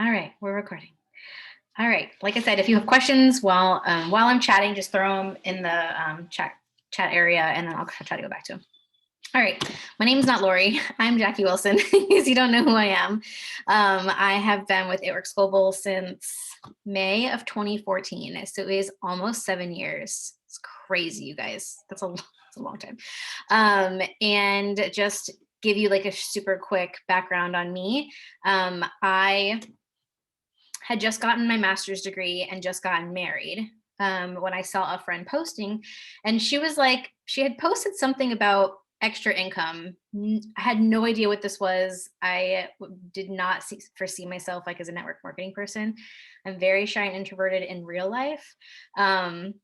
All right, we're recording. All right. Like I said, if you have questions while I'm chatting, just throw them in the chat area, and then I'll try to go back to them. All right. My name is not Lori. I'm Jackie Wilson. If you don't know who I am, I have been with It Works Global since May of 2014. So it is almost 7 years. It's crazy, you guys. That's a long time. And just give you like a super quick background on me. I had just gotten my master's degree and just gotten married when I saw a friend posting, and she was like, she had posted something about extra income. I had no idea what this was. I did not foresee myself like as a network marketing person. I'm very shy and introverted in real life. And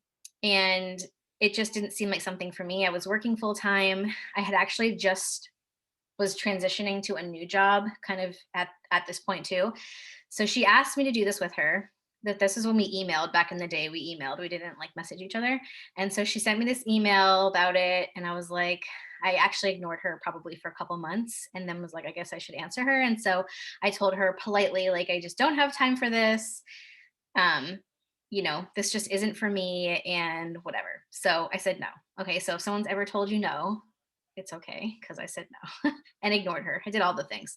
it just didn't seem like something for me. I was working full time. I had actually just was transitioning to a new job kind of at this point too. So she asked me to do this with her. That this is when we emailed back in the day. We emailed, we didn't like message each other. And so she sent me this email about it. And I was like, I actually ignored her probably for a couple months and then was like, I guess I should answer her. And so I told her politely, like, I just don't have time for this. Um, this just isn't for me and whatever. So I said no. Okay. So if someone's ever told you no, it's okay because I said no and ignored her. I did all the things.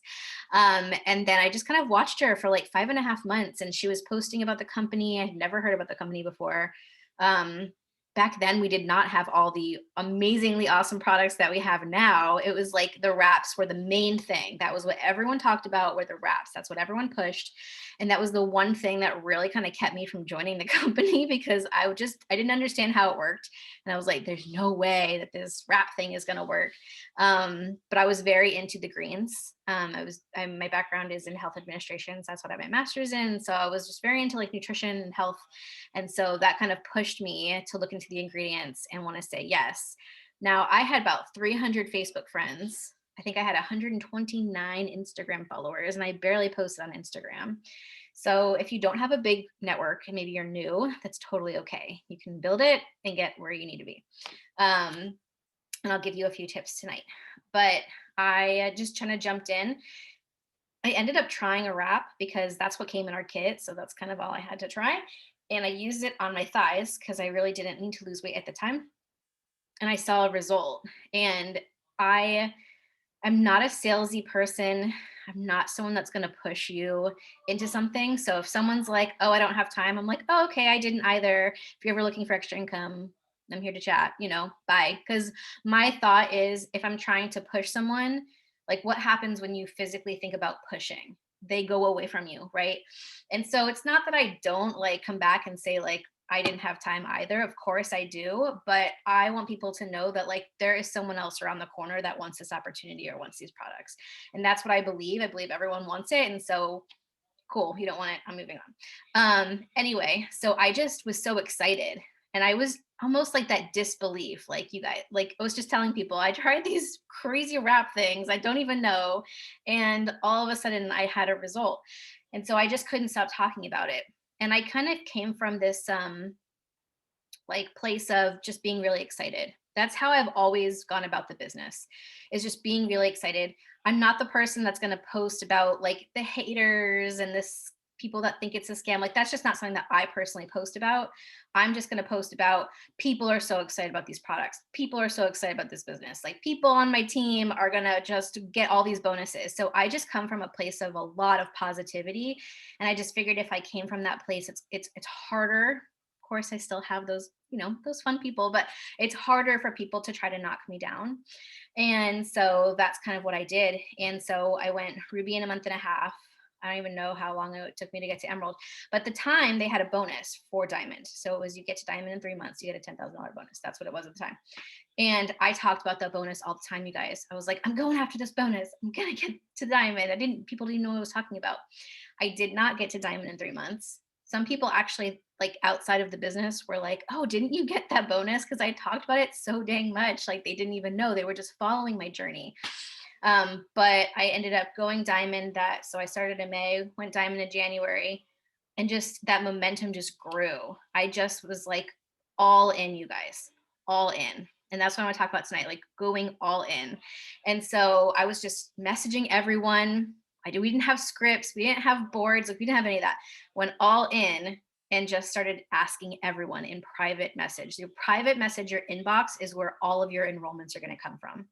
And then I just kind of watched her for like 5.5 months, and she was posting about the company. I had never heard about the company before. Back then, we did not have all the amazingly awesome products that we have now. It was like the wraps were the main thing. That was what everyone talked about, were the wraps. That's what everyone pushed. And that was the one thing that really kind of kept me from joining the company because I didn't understand how it worked. And I was like, there's no way that this wrap thing is going to work. But I was very into the greens. My background is in health administration. So that's what I have my master's in. So I was just very into like nutrition and health. And so that kind of pushed me to look into the ingredients and want to say yes. Now I had about 300 Facebook friends. I think I had 129 Instagram followers, and I barely posted on Instagram. So if you don't have a big network and maybe you're new, that's totally okay. You can build it and get where you need to be. And I'll give you a few tips tonight. But I just kind of jumped in. I ended up trying a wrap because that's what came in our kit. So that's kind of all I had to try. And I used it on my thighs because I really didn't need to lose weight at the time. And I saw a result. And I'm not a salesy person. I'm not someone that's going to push you into something. So if someone's like, oh, I don't have time, I'm like, oh, okay, I didn't either. If you're ever looking for extra income, I'm here to chat, bye. Because my thought is, if I'm trying to push someone, like, what happens when you physically think about pushing? They go away from you, right? And so it's not that I don't like come back and say like, I didn't have time either. Of course I do, but I want people to know that like there is someone else around the corner that wants this opportunity or wants these products. And that's what I believe. I believe everyone wants it. And so cool, you don't want it, I'm moving on. Anyway, so I just was so excited. And I was almost like that disbelief, like you guys, like I was just telling people, I tried these crazy wrap things I don't even know. And all of a sudden I had a result. And so I just couldn't stop talking about it. And I kind of came from this like place of just being really excited. That's how I've always gone about the business, is just being really excited. I'm not the person that's going to post about like the haters and this people that think it's a scam. Like that's just not something that I personally post about. I'm just going to post about people are so excited about these products. People are so excited about this business. Like people on my team are going to just get all these bonuses. So I just come from a place of a lot of positivity. And I just figured if I came from that place, it's harder. Of course, I still have those, those fun people, but it's harder for people to try to knock me down. And so that's kind of what I did. And so I went Ruby in a month and a half. I don't even know how long it took me to get to Emerald, but at the time they had a bonus for Diamond. So it was, you get to Diamond in 3 months, you get a $10,000 bonus. That's what it was at the time. And I talked about that bonus all the time, you guys. I was like, I'm going after this bonus. I'm going to get to Diamond. People didn't know what I was talking about. I did not get to Diamond in 3 months. Some people actually, like outside of the business, were like, oh, didn't you get that bonus? Because I talked about it so dang much. Like they didn't even know. They were just following my journey. But I ended up going Diamond so I started in May, went Diamond in January, and just that momentum just grew. I just was like all in, you guys, all in. And that's what I want to talk about tonight, like going all in. And so I was just messaging everyone. We didn't have scripts, we didn't have boards, like we didn't have any of that. Went all in and just started asking everyone in private message. Your private message, your inbox is where all of your enrollments are going to come from.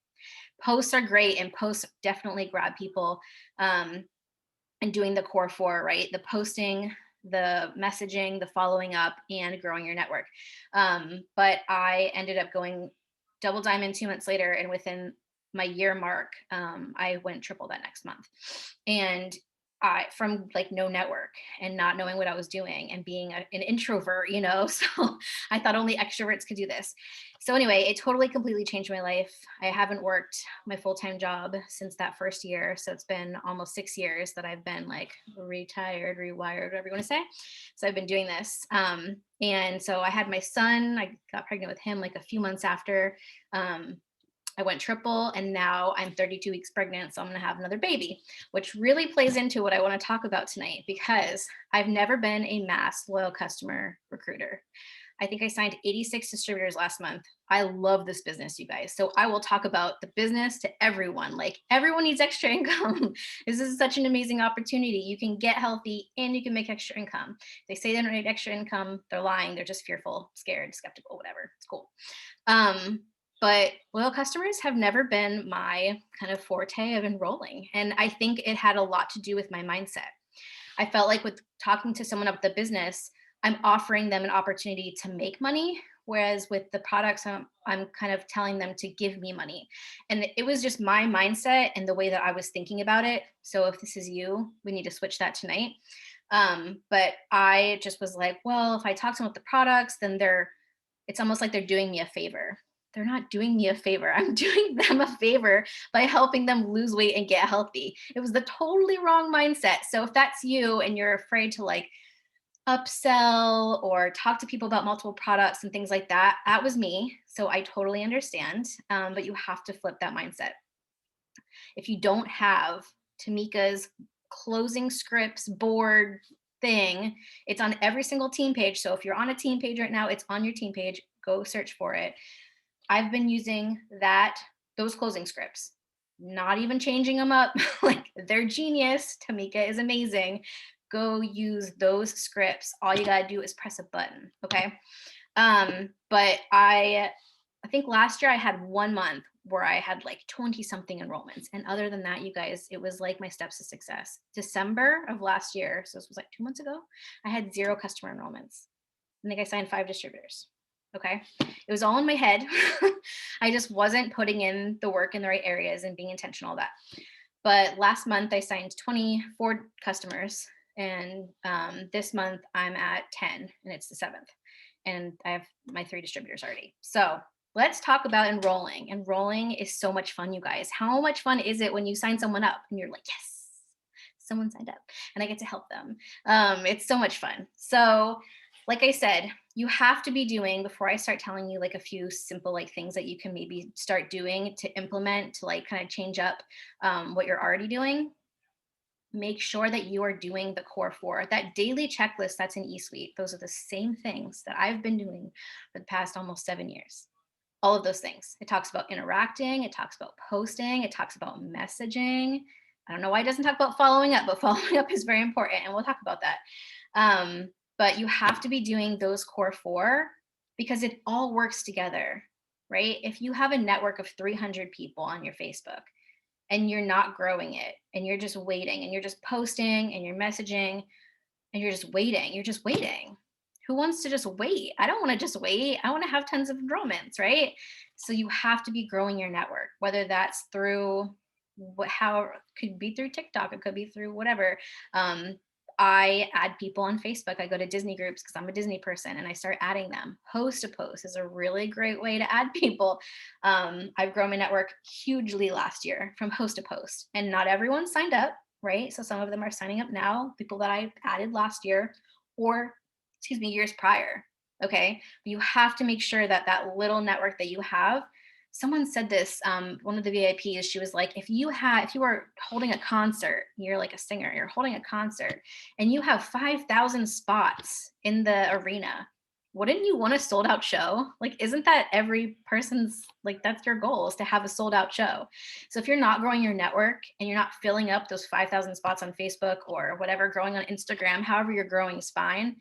Posts are great, and posts definitely grab people, and doing the core four, right? The posting, the messaging, the following up, and growing your network. But I ended up going double diamond 2 months later, and within my year mark, I went triple that next month. And I, from like no network and not knowing what I was doing and being an introvert, so I thought only extroverts could do this. So anyway, it totally completely changed my life. I haven't worked my full-time job since that first year. So it's been almost 6 years that I've been like retired, rewired, whatever you want to say. So I've been doing this. And so I had my son, I got pregnant with him like a few months after. I went triple, and now I'm 32 weeks pregnant. So I'm going to have another baby, which really plays into what I want to talk about tonight, because I've never been a mass loyal customer recruiter. I think I signed 86 distributors last month. I love this business, you guys. So I will talk about the business to everyone. Like, everyone needs extra income. This is such an amazing opportunity. You can get healthy and you can make extra income. They say they don't need extra income. They're lying. They're just fearful, scared, skeptical, whatever. It's cool. But loyal customers have never been my kind of forte of enrolling. And I think it had a lot to do with my mindset. I felt like with talking to someone about the business, I'm offering them an opportunity to make money. Whereas with the products, I'm kind of telling them to give me money. And it was just my mindset and the way that I was thinking about it. So if this is you, we need to switch that tonight. But I just was like, well, if I talk to them with the products, then it's almost like they're doing me a favor. They're not doing me a favor. I'm doing them a favor by helping them lose weight and get healthy. It was the totally wrong mindset. So if that's you and you're afraid to like upsell or talk to people about multiple products and things like that, that was me. So I totally understand. But you have to flip that mindset. If you don't have Tamika's closing scripts board thing, it's on every single team page. So if you're on a team page right now, it's on your team page. Go search for it. I've been using those closing scripts, not even changing them up. Like, they're genius. Tamika is amazing. Go use those scripts. All you got to do is press a button. Okay. But I think last year I had 1 month where I had like 20 something enrollments. And other than that, you guys, it was like my steps to success. December of last year, so this was like 2 months ago, I had 0 customer enrollments. I think I signed 5 distributors. Okay. It was all in my head. I just wasn't putting in the work in the right areas and being intentional about that. But last month I signed 24 customers. And this month I'm at 10, and it's the 7th. And I have my 3 distributors already. So let's talk about enrolling. Enrolling is so much fun, you guys. How much fun is it when you sign someone up and you're like, yes, someone signed up and I get to help them. It's so much fun. So like I said, you have to be doing, before I start telling you like a few simple like things that you can maybe start doing to implement, to like kind of change up what you're already doing, make sure that you are doing the core 4. That daily checklist that's in eSuite, those are the same things that I've been doing for the past almost 7 years. All of those things. It talks about interacting. It talks about posting. It talks about messaging. I don't know why it doesn't talk about following up, but following up is very important, and we'll talk about that. But you have to be doing those core 4 because it all works together, right? If you have a network of 300 people on your Facebook and you're not growing it, and you're just waiting, and you're just posting and you're messaging and you're just waiting. Who wants to just wait? I don't want to just wait. I want to have tons of enrollments, right? So you have to be growing your network, whether that's through how it could be through TikTok, it could be through whatever. I add people on Facebook. I go to Disney groups because I'm a Disney person, and I start adding them. Host to post is a really great way to add people. I've grown my network hugely last year from host to post, and not everyone signed up, right? So some of them are signing up now, people that I added last year or, years prior. Okay. But you have to make sure that that little network that you have. Someone said this, one of the VIPs, she was like, if you were holding a concert, you're like a singer, you're holding a concert and you have 5,000 spots in the arena, wouldn't you want a sold out show? Like, isn't that every person's, like, that's your goal, is to have a sold out show. So if you're not growing your network and you're not filling up those 5,000 spots on Facebook or whatever, growing on Instagram, however you're growing is fine,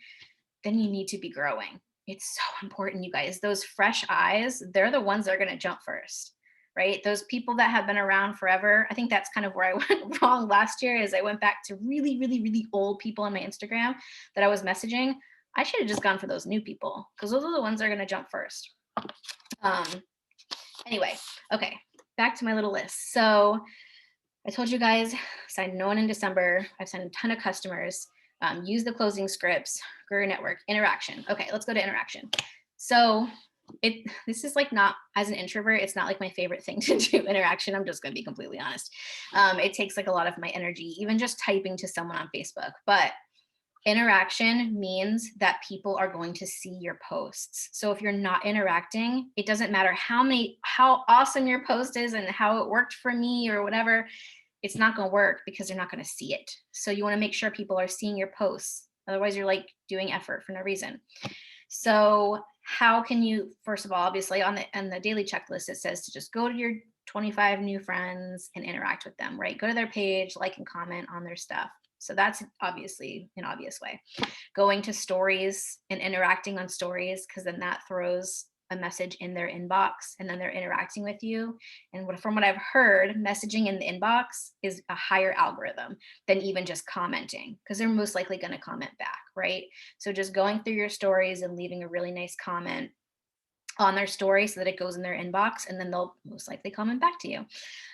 then you need to be growing. It's so important, you guys. Those fresh eyes, they're the ones that are going to jump first, right? Those people that have been around forever. I think that's kind of where I went wrong last year, is I went back to really, really, really old people on my Instagram that I was messaging. I should have just gone for those new people, because those are the ones that are going to jump first. Um, anyway, okay, back to my little list. So I told you guys, signed no one in December. I've signed a ton of customers. Use the closing scripts, grow your network, interaction. Okay, let's go to interaction. So this is like, not, as an introvert, it's not like my favorite thing to do, interaction. I'm just going to be completely honest. It takes like a lot of my energy, even just typing to someone on Facebook. But interaction means that people are going to see your posts. So if you're not interacting, it doesn't matter how awesome your post is and how it worked for me or whatever, it's not going to work because they're not going to see it. So you want to make sure people are seeing your posts. Otherwise, you're like doing effort for no reason. So how can you, first of all, obviously on the daily checklist, it says to just go to your 25 new friends and interact with them, right? Go to their page, like and comment on their stuff. So that's obviously an obvious way. Going to stories and interacting on stories, because then that throws a message in their inbox and then they're interacting with you. And from what I've heard, messaging in the inbox is a higher algorithm than even just commenting, because they're most likely going to comment back, right? So just going through your stories and leaving a really nice comment on their story so that it goes in their inbox, and then they'll most likely comment back to you,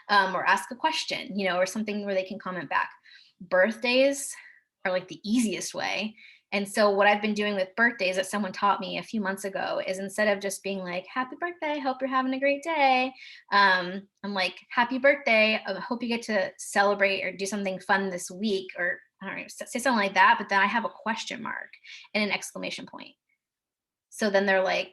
or ask a question, or something where they can comment back. Birthdays are like the easiest way. And so what I've been doing with birthdays that someone taught me a few months ago is, instead of just being like, happy birthday, hope you're having a great day, I'm like, happy birthday, I hope you get to celebrate or do something fun this week, or I don't know, say something like that. But then I have a question mark and an exclamation point. So then they're like,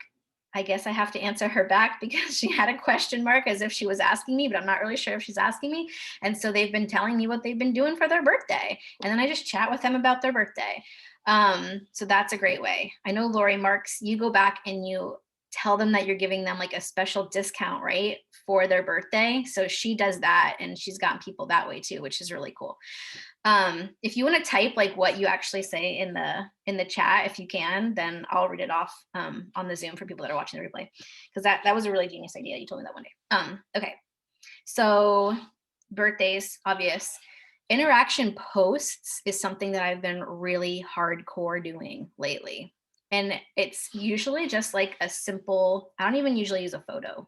I guess I have to answer her back because she had a question mark, as if she was asking me, but I'm not really sure if she's asking me. And so they've been telling me what they've been doing for their birthday. And then I just chat with them about their birthday. So that's a great way. I know Lori Marks, you go back and you tell them that you're giving them like a special discount, right, for their birthday. So she does that, and she's gotten people that way too, which is really cool. If you want to type like what you actually say in the chat, if you can, then I'll read it off on the Zoom for people that are watching the replay, because that was a really genius idea. You told me that one day. Okay, so birthdays, obvious. Interaction posts is something that I've been really hardcore doing lately. And it's usually just like a simple, I don't even usually use a photo,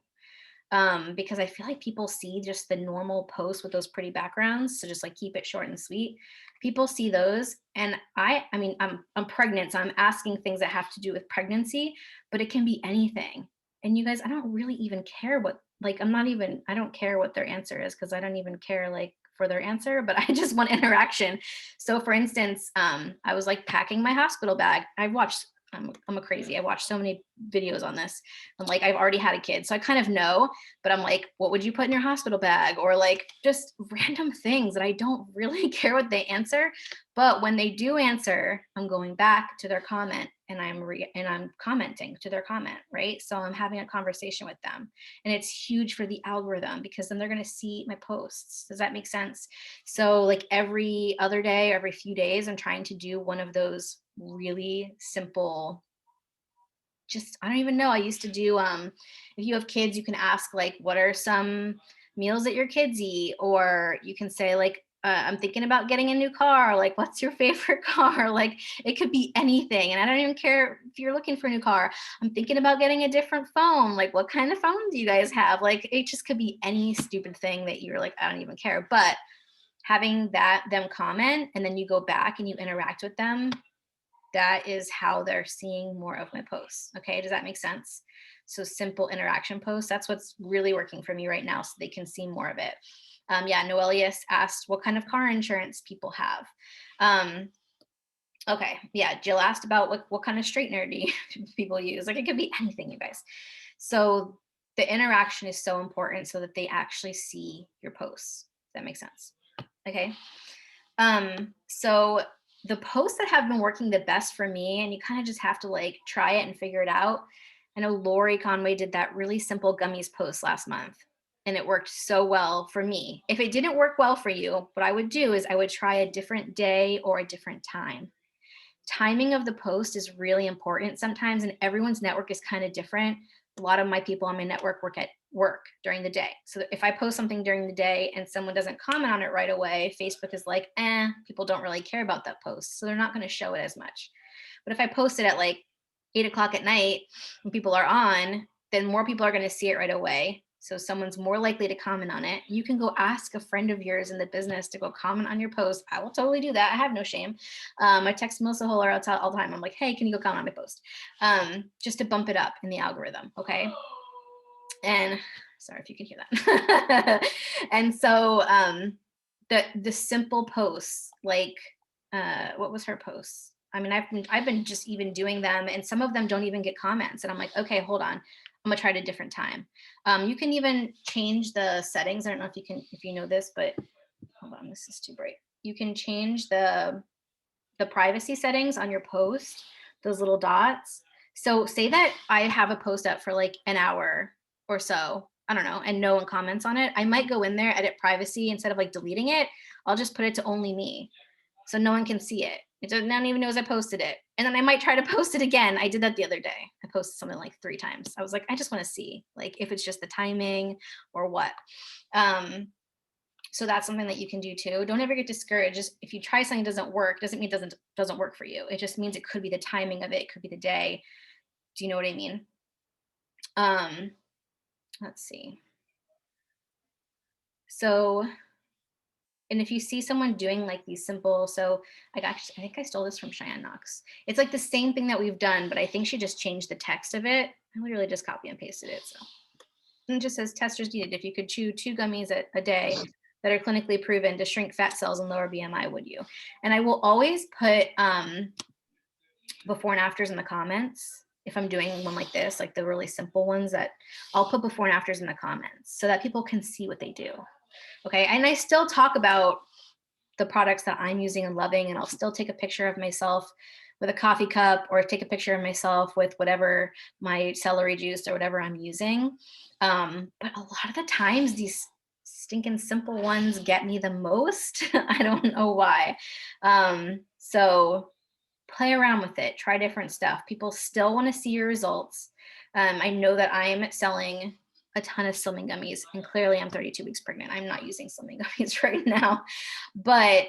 because I feel like people see just the normal posts with those pretty backgrounds. So just like keep it short and sweet. People see those, and I mean, I'm pregnant, so I'm asking things that have to do with pregnancy, but it can be anything. And you guys, I don't really even care what, like, I don't care what their answer is, because I don't even care like for their answer, but I just want interaction. So for instance, I was like packing my hospital bag. I'm a crazy. I watched so many videos on this. I'm like, I've already had a kid, so I kind of know, but I'm like, what would you put in your hospital bag? Or like just random things that I don't really care what they answer. But when they do answer, I'm going back to their comment, and I'm commenting to their comment, right? So I'm having a conversation with them, and it's huge for the algorithm, because then they're going to see my posts. Does that make sense? So like every other day, every few days, I'm trying to do one of those really simple, just, I don't even know. I used to do, if you have kids, you can ask like, what are some meals that your kids eat? Or you can say like, I'm thinking about getting a new car. Like, what's your favorite car? Like, it could be anything. And I don't even care if you're looking for a new car. I'm thinking about getting a different phone. Like, what kind of phone do you guys have? Like, it just could be any stupid thing that you're like, I don't even care. But having them comment, and then you go back and you interact with them, that is how they're seeing more of my posts. Okay, does that make sense? So simple interaction posts, that's what's really working for me right now, so they can see more of it. Yeah, Noelius asked what kind of car insurance people have. Okay, yeah, Jill asked about what kind of straightener do people use? Like, it could be anything, you guys. So the interaction is so important, so that they actually see your posts. Does that make sense? Okay. So The posts that have been working the best for me, and you kind of just have to like try it and figure it out. I know Lori Conway did that really simple gummies post last month, and it worked so well for me. If it didn't work well for you, what I would do is I would try a different day or a different time. Timing of the post is really important sometimes, and everyone's network is kind of different. A lot of my people on my network work at work during the day. So if I post something during the day and someone doesn't comment on it right away, Facebook is like, people don't really care about that post. So they're not going to show it as much. But if I post it at like 8 o'clock at night when people are on, then more people are going to see it right away. So someone's more likely to comment on it. You can go ask a friend of yours in the business to go comment on your post. I will totally do that. I have no shame. I text Melissa Holler all the time. I'm like, hey, can you go comment on my post? Just to bump it up in the algorithm. Okay. And sorry if you can hear that. And so the simple posts, like what was her post? I mean, I've been just even doing them, and some of them don't even get comments. And I'm like, okay, hold on, I'm gonna try it a different time. You can even change the settings. I don't know if you know this, but hold on, this is too bright. You can change the privacy settings on your post, those little dots. So say that I have a post up for like an hour or so, I don't know, and no one comments on it. I might go in there, edit privacy, instead of like deleting it, I'll just put it to only me. So no one can see it. No one even knows I posted it. And then I might try to post it again. I did that the other day. I posted something like 3 times. I was like, I just want to see like if it's just the timing or what. So that's something that you can do too. Don't ever get discouraged. Just if you try something doesn't work, doesn't mean it doesn't work for you. It just means it could be the timing of it. It could be the day. Do you know what I mean? Let's see. So, and if you see someone doing like these simple, so I think I stole this from Cheyenne Knox. It's like the same thing that we've done, but I think she just changed the text of it. I literally just copy and pasted it. So and it just says testers needed. If you could chew 2 gummies a day that are clinically proven to shrink fat cells and lower BMI, would you? And I will always put before and afters in the comments. If I'm doing one like this, like the really simple ones, that I'll put before and afters in the comments so that people can see what they do. Okay. And I still talk about the products that I'm using and loving, and I'll still take a picture of myself with a coffee cup, or take a picture of myself with whatever, my celery juice or whatever I'm using. But a lot of the times these stinking simple ones get me the most. I don't know why. So play around with it, try different stuff. People still want to see your results. I know that I'm selling a ton of slimming gummies, and clearly I'm 32 weeks pregnant. I'm not using slimming gummies right now, but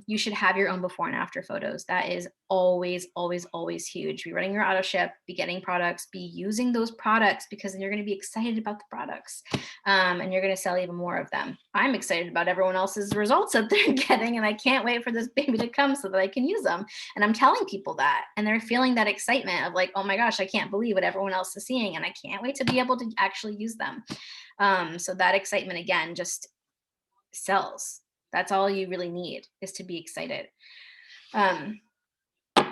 you should have your own before and after photos. That is always, always, always huge. Be running your auto ship, be getting products, be using those products, because then you're going to be excited about the products, and you're going to sell even more of them. I'm excited about everyone else's results that they're getting, and I can't wait for this baby to come so that I can use them. And I'm telling people that, and they're feeling that excitement of like, oh my gosh, I can't believe what everyone else is seeing, and I can't wait to be able to actually use them. So that excitement, again, just sells. That's all you really need, is to be excited.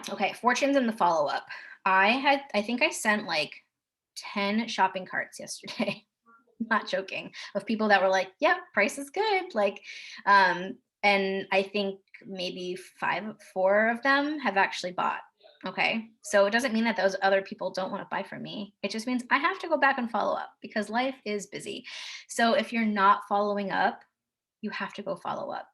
Okay, fortunes in the follow-up. I think I sent like 10 shopping carts yesterday. Not joking, of people that were like, yep, price is good. Like, and I think maybe 4 of them have actually bought. Okay. So it doesn't mean that those other people don't want to buy from me. It just means I have to go back and follow up, because life is busy. So if you're not following up, you have to go follow up.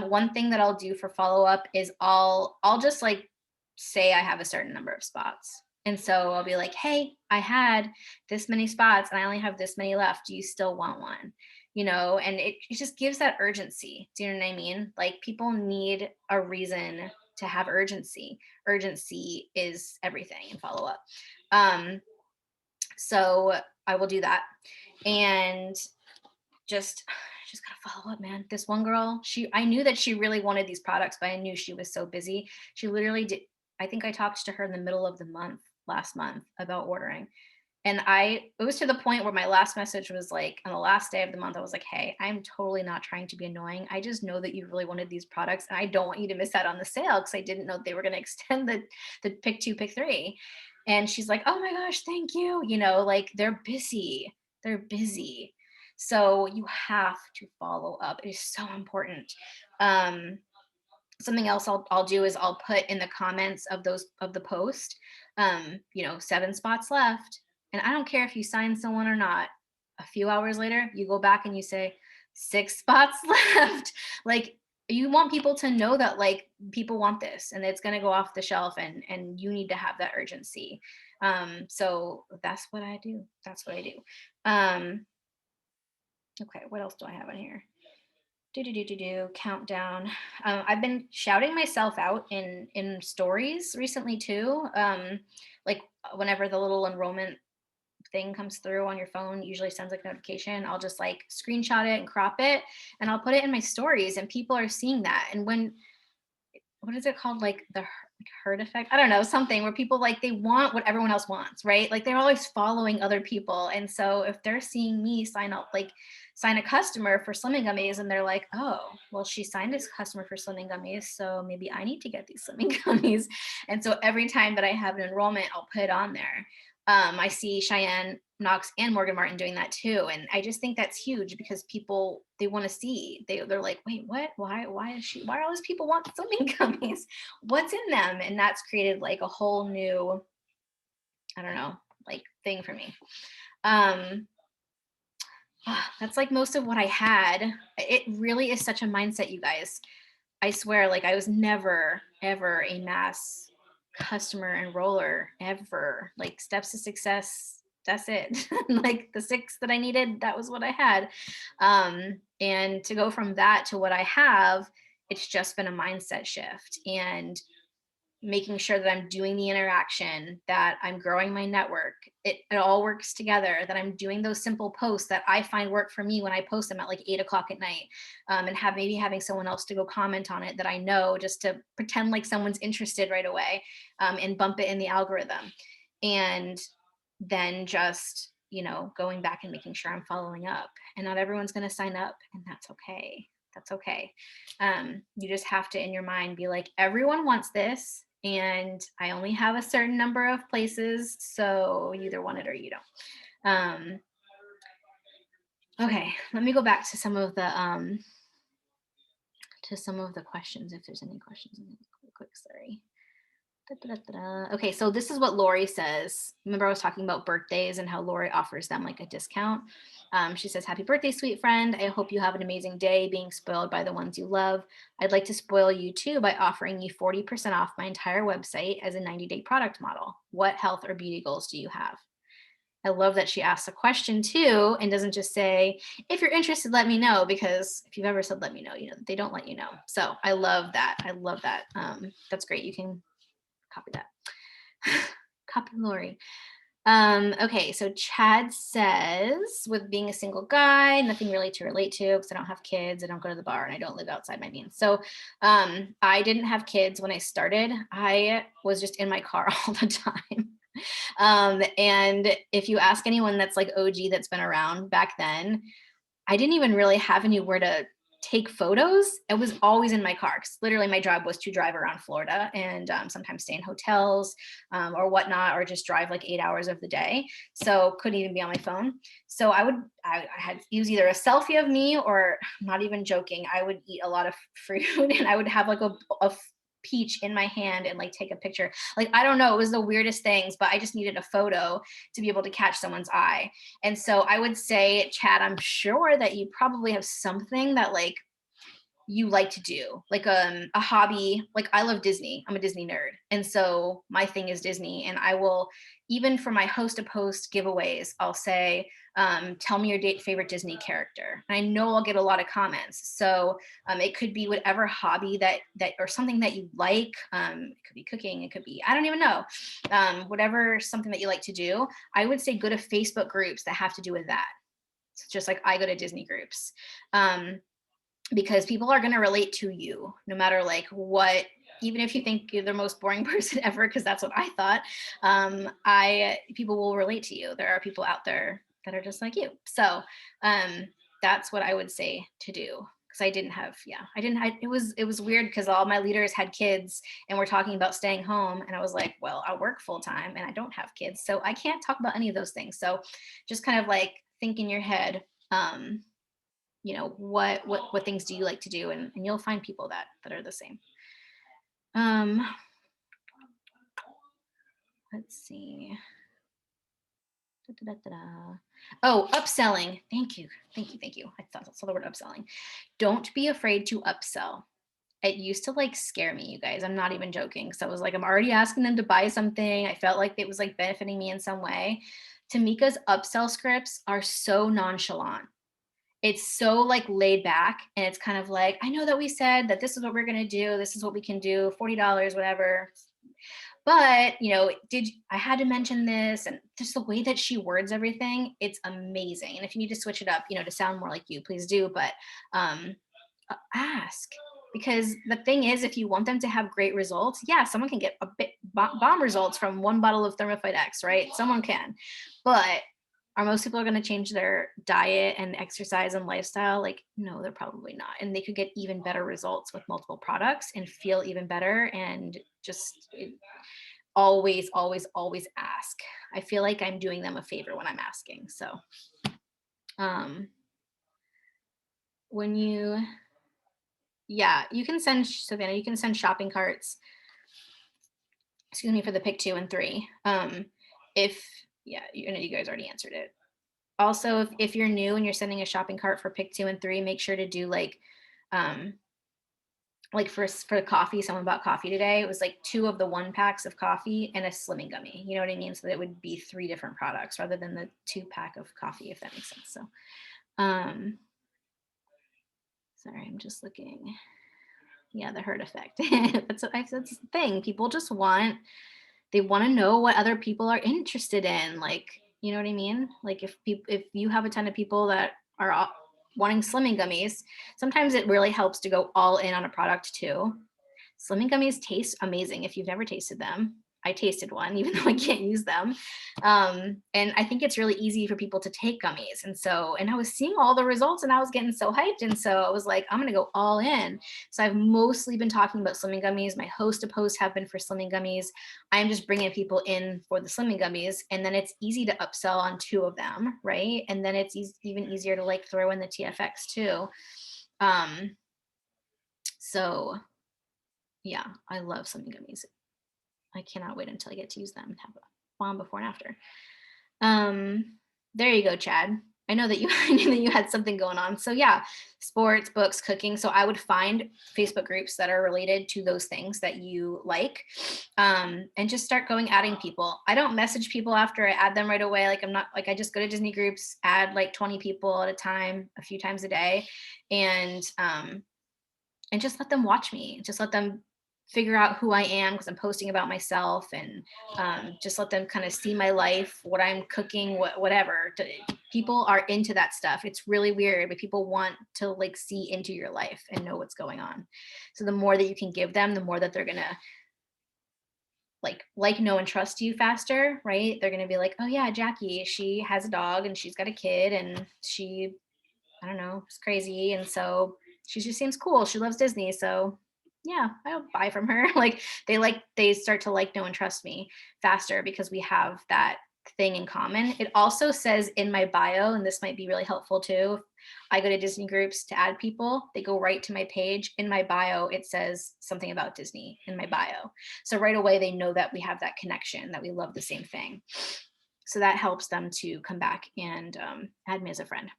One thing that I'll do for follow up is I'll just like say I have a certain number of spots. And so I'll be like, hey, I had this many spots and I only have this many left. Do you still want one? And it just gives that urgency. Do you know what I mean? Like, people need a reason to have urgency. Urgency is everything in follow up. So I will do that. And just gotta follow up, man. This one girl, I knew that she really wanted these products, but I knew she was so busy. She literally did. I think I talked to her in the middle of the month, last month, about ordering. And it was to the point where my last message was like, on the last day of the month, I was like, hey, I'm totally not trying to be annoying. I just know that you really wanted these products, and I don't want you to miss out on the sale, because I didn't know they were going to extend the pick 2, pick 3. And she's like, oh my gosh, thank you. Like, they're busy. They're busy. So you have to follow up. It is so important. Something else I'll do is I'll put in the comments of the post, 7 spots left. And I don't care if you sign someone or not. A few hours later, you go back and you say 6 spots left. Like, you want people to know that, like, people want this and it's going to go off the shelf, and you need to have that urgency. So that's what I do. That's what I do. Um, okay, what else do I have on here? Countdown. I've been shouting myself out in stories recently too. Like, whenever the little enrollment thing comes through on your phone, usually sends like notification, I'll just like screenshot it and crop it, and I'll put it in my stories, and people are seeing that. And when, what is it called, like the herd effect, I don't know, something where people, like, they want what everyone else wants, right? Like, they're always following other people, and so if they're seeing me sign up, like sign a customer for slimming gummies, and they're like, oh, well, she signed this customer for slimming gummies, so maybe I need to get these slimming gummies. And so every time that I have an enrollment, I'll put it on there. I see Cheyenne Knox and Morgan Martin doing that too. And I just think that's huge, because people, they want to see, they're like, wait, what, why is she, why are all these people want swimming gummies? What's in them? And that's created like a whole new, I don't know, like, thing for me. That's like most of what I had. It really is such a mindset, you guys. I swear, like, I was never, ever a mass customer enroller, ever. Like, steps to success, that's it. Like, the 6 that I needed, that was what I had. And to go from that to what I have, it's just been a mindset shift, and making sure that I'm doing the interaction, that I'm growing my network. It all works together, that I'm doing those simple posts that I find work for me when I post them at like 8 o'clock at night, and maybe having someone else to go comment on it that I know, just to pretend like someone's interested right away, and bump it in the algorithm. And then just, going back and making sure I'm following up. And not everyone's going to sign up, and that's okay. That's okay. You just have to, in your mind, be like, everyone wants this, and I only have a certain number of places, so you either want it or you don't. Okay, let me go back to some of the questions, if there's any questions. Quick, sorry. Okay, so this is what Lori says. Remember, I was talking about birthdays and how Lori offers them like a discount. She says, happy birthday, sweet friend. I hope you have an amazing day being spoiled by the ones you love. I'd like to spoil you too by offering you 40% off my entire website as a 90-day product model. What health or beauty goals do you have? I love that she asks a question too, and doesn't just say, if you're interested, let me know, because if you've ever said, let me know, they don't let you know. So I love that. I love that. That's great. You can copy that. Copy Lori. Okay, so Chad says, with being a single guy, nothing really to relate to, because I don't have kids, I don't go to the bar, and I don't live outside my means. So I didn't have kids when I started. I was just in my car all the time. And if you ask anyone that's like OG, that's been around back then, I didn't even really have anywhere to take photos. It was always in my car, because literally my job was to drive around Florida, and sometimes stay in hotels, or whatnot, or just drive like 8 hours of the day. So couldn't even be on my phone. So I had use either a selfie of me, or, not even joking, I would eat a lot of fruit and I would have like a peach in my hand and like take a picture. Like, I don't know, it was the weirdest things, but I just needed a photo to be able to catch someone's eye. And so I would say, Chad, I'm sure that you probably have something that like you like to do, like a hobby. Like, I love Disney. I'm a Disney nerd. And so my thing is Disney. And I will, even for my host to post giveaways, I'll say, tell me your favorite Disney character. And I know I'll get a lot of comments. So it could be whatever hobby that or something that you like. It could be cooking. It could be, I don't even know, whatever, something that you like to do. I would say go to Facebook groups that have to do with that. It's just like I go to Disney groups. Because people are going to relate to you no matter like what, even if you think you're the most boring person ever, because that's what I thought. People will relate to you. There are people out there that are just like you. So that's what I would say to do. Because it was weird, because all my leaders had kids and we're talking about staying home. And I was like, well, I work full time and I don't have kids, so I can't talk about any of those things. So just kind of like think in your head, what things do you like to do, and you'll find people that are the same. Um, let's see. Da-da-da-da-da. Oh, upselling. Thank you. Thank you. Thank you. I thought I saw the word upselling. Don't be afraid to upsell. It used to like scare me, you guys. I'm not even joking. So I was like, I'm already asking them to buy something. I felt like it was like benefiting me in some way. Tamika's upsell scripts are so nonchalant. It's so like laid back, and it's kind of like, I know that we said that this is what we're going to do. This is what we can do, $40, whatever. But, I had to mention this, and just the way that she words everything, it's amazing. And if you need to switch it up, to sound more like you, please do. But ask, because the thing is, if you want them to have great results, yeah, someone can get a bit bomb results from one bottle of Thermophyte X, right? Someone can, but are most people going to change their diet and exercise and lifestyle? Like, no, they're probably not. And they could get even better results with multiple products and feel even better. And just always, always, always ask. I feel like I'm doing them a favor when I'm asking. So when you can send, Savannah, you can send shopping carts, excuse me, for the pick 2 and 3. You guys already answered it. Also, if you're new and you're sending a shopping cart for pick 2 and 3, make sure to do like for coffee, someone bought coffee today. It was like 2 of the 1 packs of coffee and a Slimming gummy. You know what I mean? So that it would be 3 different products rather than the 2-pack of coffee, if that makes sense. So, sorry, I'm just looking. Yeah, the herd effect. That's the thing. People just they want to know what other people are interested in. Like, you know what I mean? Like if you have a ton of people that are wanting Slimming gummies, sometimes it really helps to go all in on a product too. Slimming gummies taste amazing if you've never tasted them. I tasted one, even though I can't use them. And I think it's really easy for people to take gummies. And I was seeing all the results and I was getting so hyped. And so I was like, I'm going to go all in. So I've mostly been talking about Slimming gummies. My host of posts have been for Slimming gummies. I'm just bringing people in for the Slimming gummies. And then it's easy to upsell on 2 of them, right? And then it's even easier to like throw in the TFX too. So yeah, I love Slimming gummies. I cannot wait until I get to use them and have a bomb before and after. There you go, Chad. I know that I knew that you had something going on. So yeah, sports, books, cooking. So I would find Facebook groups that are related to those things that you like, and just start adding people. I don't message people after I add them right away. Like I just go to Disney groups, add like 20 people at a time, a few times a day, and just let them watch me. Just let them figure out who I am because I'm posting about myself, and just let them kind of see my life, what I'm cooking, whatever. People are into that stuff. It's really weird, but people want to like see into your life and know what's going on. So the more that you can give them, the more that they're gonna like know and trust you faster, right? They're gonna be like, oh yeah, Jackie, she has a dog and she's got a kid and she, I don't know, it's crazy, and so she just seems cool. She loves Disney, so yeah, I'll buy from her. They start to like, know, and trust me faster because we have that thing in common. It also says in my bio, and this might be really helpful too. I go to Disney groups to add people. They go right to my page. In my bio, it says something about Disney in my bio. So right away, they know that we have that connection, that we love the same thing. So that helps them to come back and add me as a friend.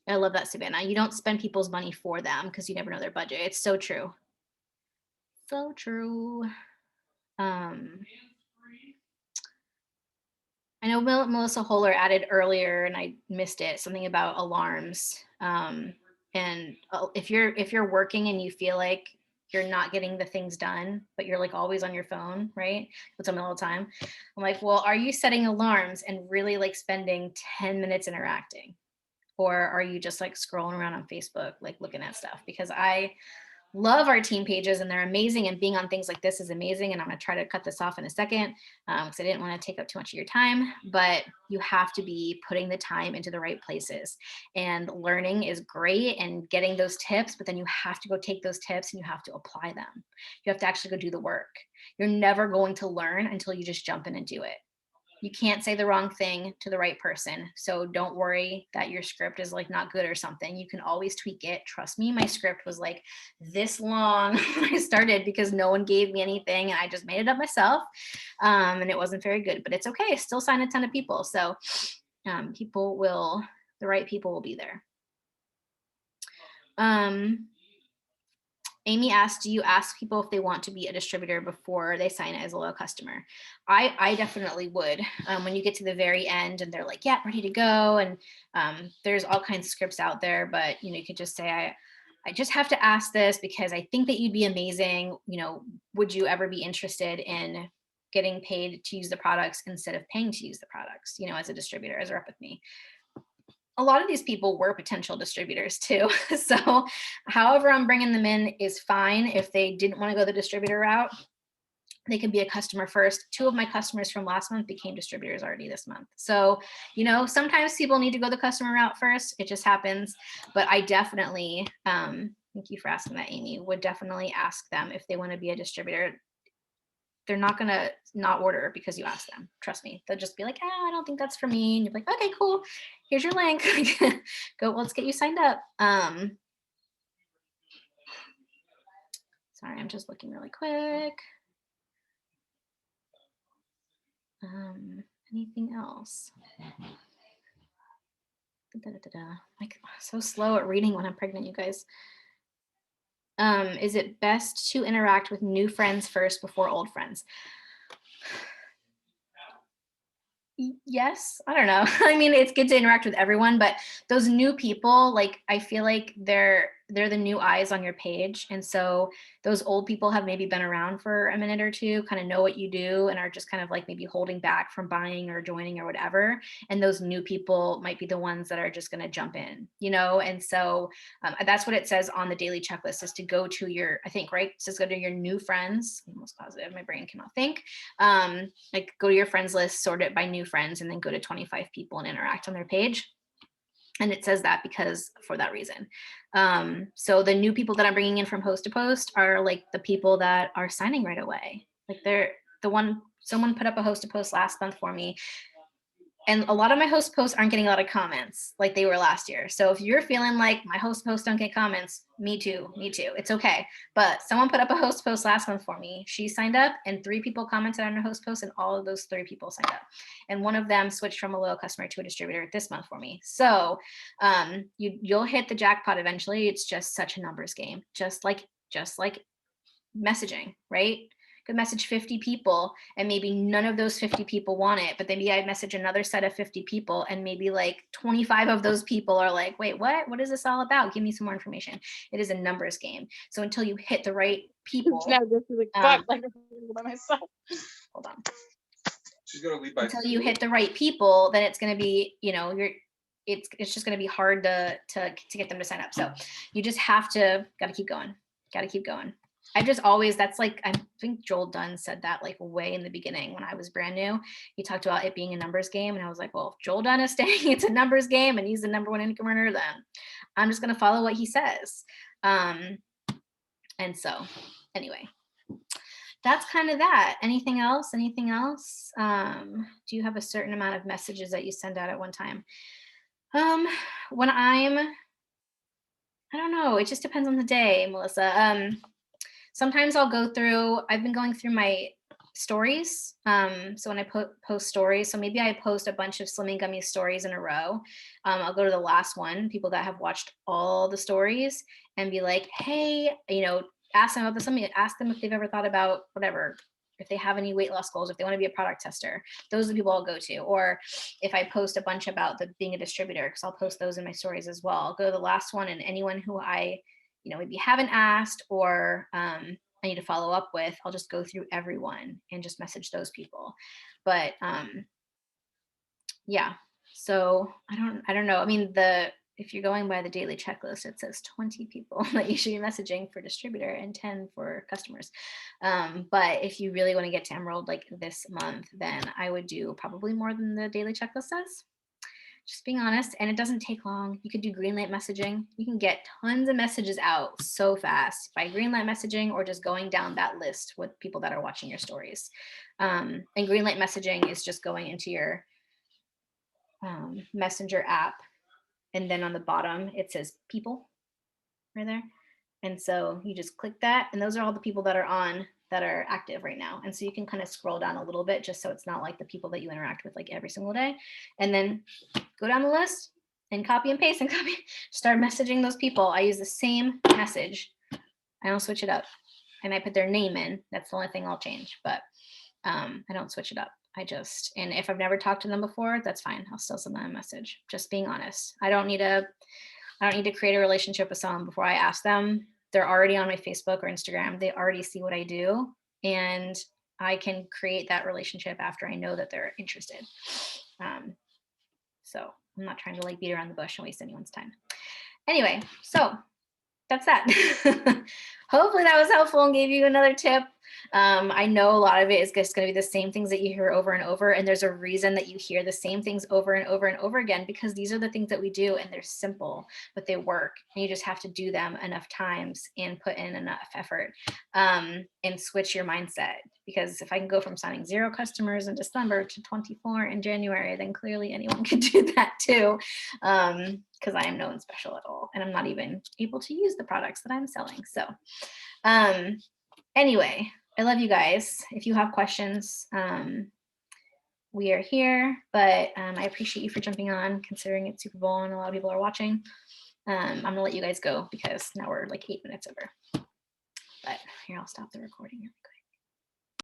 I love that, Savannah. You don't spend people's money for them because you never know their budget. It's so true. So true. I know Melissa Holler added earlier, and I missed it, something about alarms. And if you're working and you feel like you're not getting the things done, but you're like always on your phone, right? You'll tell me all the time. I'm like, well, are you setting alarms and really like spending 10 minutes interacting? Or are you just like scrolling around on Facebook, like looking at stuff? Because I love our team pages and they're amazing, and being on things like this is amazing. And I'm going to try to cut this off in a second because I didn't want to take up too much of your time, but you have to be putting the time into the right places. And learning is great and getting those tips, but then you have to go take those tips and you have to apply them. You have to actually go do the work. You're never going to learn until you just jump in and do it. You can't say the wrong thing to the right person. So don't worry that your script is like not good or something. You can always tweak it. Trust me, my script was like this long when I started because no one gave me anything and I just made it up myself. And it wasn't very good, but it's okay. I still sign a ton of people. So the right people will be there. Amy asked, do you ask people if they want to be a distributor before they sign it as a loyal customer? I definitely would. When you get to the very end and they're like, yeah, ready to go. And there's all kinds of scripts out there, but you could just say, I just have to ask this because I think that you'd be amazing. Would you ever be interested in getting paid to use the products instead of paying to use the products, as a distributor, as a rep with me? A lot of these people were potential distributors too. So however I'm bringing them in is fine. If they didn't want to go the distributor route, they can be a customer first. 2 of my customers from last month became distributors already this month. So, sometimes people need to go the customer route first. It just happens. But I definitely, thank you for asking that, Amy, would definitely ask them if they want to be a distributor. They're not going to not order because you ask them. Trust me. They'll just be like, I don't think that's for me. And you're like, okay, cool. Here's your link. Go, let's get you signed up. Sorry, I'm just looking really quick. Anything else? I'm so slow at reading when I'm pregnant, you guys. Is it best to interact with new friends first before old friends? Yes, I don't know. I mean, it's good to interact with everyone, but those new people, like, I feel like they're the new eyes on your page. And so those old people have maybe been around for a minute or two, kind of know what you do, and are just kind of like maybe holding back from buying or joining or whatever. And those new people might be the ones that are just going to jump in, And so that's what it says on the daily checklist, is to go to your, I think, right? It says go to your new friends. I'm almost positive, my brain cannot think. Like, go to your friends list, sort it by new friends, and then go to 25 people and interact on their page. And it says that because for that reason. So the new people that I'm bringing in from host to post are like the people that are signing right away. Like, they're the one, someone put up a host to post last month for me. And a lot of my host posts aren't getting a lot of comments like they were last year. So if you're feeling like my host posts don't get comments, me too. It's okay. But someone put up a host post last month for me. She signed up and 3 people commented on her host post, and all of those 3 people signed up. And one of them switched from a loyal customer to a distributor this month for me. So you'll hit the jackpot eventually. It's just such a numbers game, just like messaging, right? Could message 50 people and maybe none of those 50 people want it, but then maybe I message another set of 50 people and maybe like 25 of those people are like, wait, what is this all about? Give me some more information. It is a numbers game. So until you hit the right people, No, this is a fuck like by myself. Hold on. She's gonna leave by until you hit the right people, then it's gonna be, it's just gonna be hard to get them to sign up. So you just have to gotta keep going. I just always, that's like, I think Joel Dunn said that like way in the beginning when I was brand new. He talked about it being a numbers game. And I was like, well, if Joel Dunn is saying it's a numbers game and he's the number 1 income earner, then I'm just going to follow what he says. And so anyway, that's kind of that. Anything else? Do you have a certain amount of messages that you send out at one time? When I don't know. It just depends on the day, Melissa. Sometimes I'll I've been going through my stories. So when I post stories, so maybe I post a bunch of Slimming Gummy stories in a row. I'll go to the last one, people that have watched all the stories, and be like, hey, ask them about this. Ask them if they've ever thought about whatever, if they have any weight loss goals, if they want to be a product tester. Those are the people I'll go to. Or if I post a bunch about being a distributor, because I'll post those in my stories as well. I'll go to the last one, and anyone who I maybe haven't asked or I need to follow up with, I'll just go through everyone and just message those people. But yeah, so I don't know. I mean, if you're going by the daily checklist, it says 20 people that you should be messaging for distributor and 10 for customers. But if you really want to get to Emerald like this month, then I would do probably more than the daily checklist says. just being honest, and it doesn't take long. You could do green light messaging. You can get tons of messages out so fast by green light messaging or just going down that list with people that are watching your stories. And green light messaging is just going into your messenger app, and then on the bottom it says people right there, and so you just click that, and those are all the people that are active right now. And so you can kind of scroll down a little bit just so it's not like the people that you interact with like every single day, and then go down the list and copy and paste and copy, start messaging those people. I use the same message. I don't switch it up. I might put their name in. That's the only thing I'll change, but I don't switch it up. And if I've never talked to them before, that's fine. I'll still send them a message. Just being honest. I don't need to create a relationship with someone before I ask them. They're already on my Facebook or Instagram. They already see what I do, and I can create that relationship after I know that they're interested. So I'm not trying to like beat around the bush and waste anyone's time. Anyway, so that's that. Hopefully that was helpful and gave you another tip. I know a lot of it is just going to be the same things that you hear over and over, and there's a reason that you hear the same things over and over and over again, because these are the things that we do, and they're simple, but they work, and you just have to do them enough times and put in enough effort, and switch your mindset. Because if I can go from signing 0 customers in December to 24 in January, then clearly anyone can do that too, because I am no one special at all, and I'm not even able to use the products that I'm selling. So anyway, I love you guys. If you have questions, we are here, but I appreciate you for jumping on, considering it's Super Bowl and a lot of people are watching. I'm gonna let you guys go because now we're like 8 minutes over. But here, I'll stop the recording really quick.